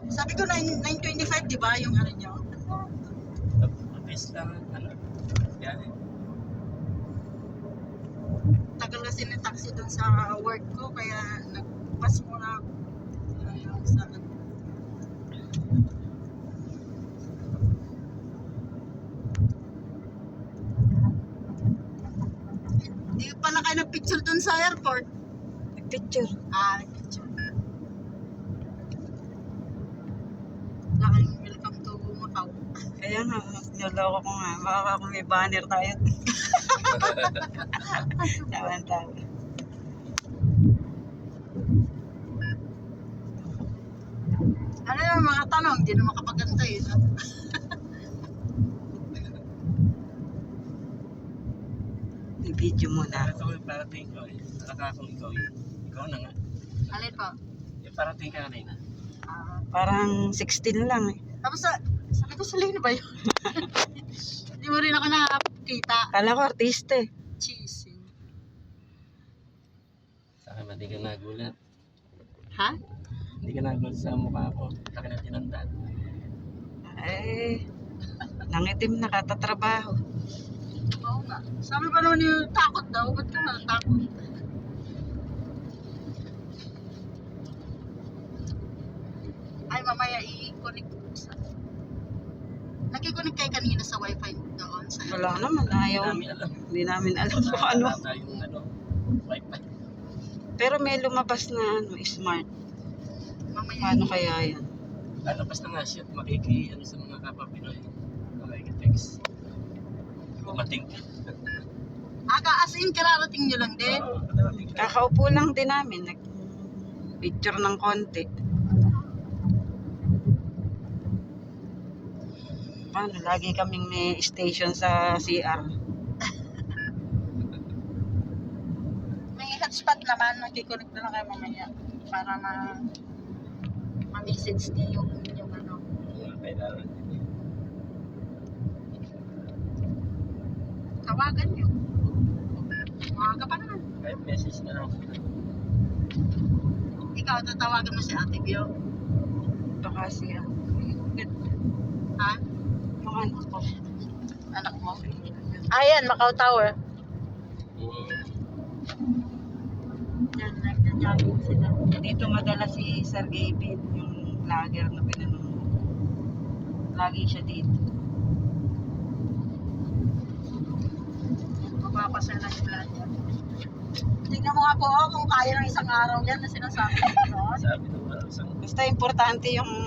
Sabi ko 925, di ba, yung ano nyo? Mabilis lang, ano. Yan eh. Tagal kasi ng taxi dun sa work ko, kaya nag-pass muna ako. Ayun, sa Hindi pa na kayo nag-picture dun sa airport. Picture. Nag-picture. Laki welcome to Macau. Kaya nga, niloko ko nga. Baka kung may banner tayo. Tawan-tawa. Ano yung mga tanong? Hindi na makapagantay. No? I-video muna. Ito yung parating ko eh. Nakaka kung ikaw yun. Ikaw na nga. Alin po? Yung parating ka kanina. Parang 16 lang eh. Tapos sabi ko, Celine ba yun? Hindi mo rin ako nakakita. Kala ko artista eh. Cheesy. Sa akin, hindi ka nagulat. Ha? Hindi ka nagulat sa mukha ko. Laki na tinandaan. Eh, nangitim nakatatrabaho. Oo nga. Sabi pa naman yung takot daw. Ba't ka natakot? Ay, mamaya i-connect sa... Nag-connect kayo kanina sa wifi doon sa... Wala naman, ayaw. Hindi namin alam. Hindi namin alam kung ano. Wala tayong ano, wifi. Pero may lumabas na ano, smart. Mamaya Paano kaya yan? Lalabas na nga siya. Ano sa mga kapwa Pinoy. Makikitext. Dumating ka. as in, kararating nyo lang din. Oo, dumating ka. Kakaupo lang din namin. Nag-picture ng konti. Paano? Lagi kaming may station sa CR. May hotspot naman. Nag-connect na lang kayo mamaya. Para ma-message niyo yung ano. Kailangan. Tawagan nyo. Umaga pa naman. Kahit message na lang. Ikaw, tatawagan mo si Ate Bio. Baka siya. Ha? Yung ano ko. Anak mo? Ayan, Macau Tower. Yan, nagja-jogging sila. Dito madala si Sir Gavin, yung vlogger na pinanong. Lagi siya dito. Mapapasal na yung plan yan. Tingnan mo nga po kung kaya ng isang araw yan na sinasabi ko. Sabi ng isang Basta importante yung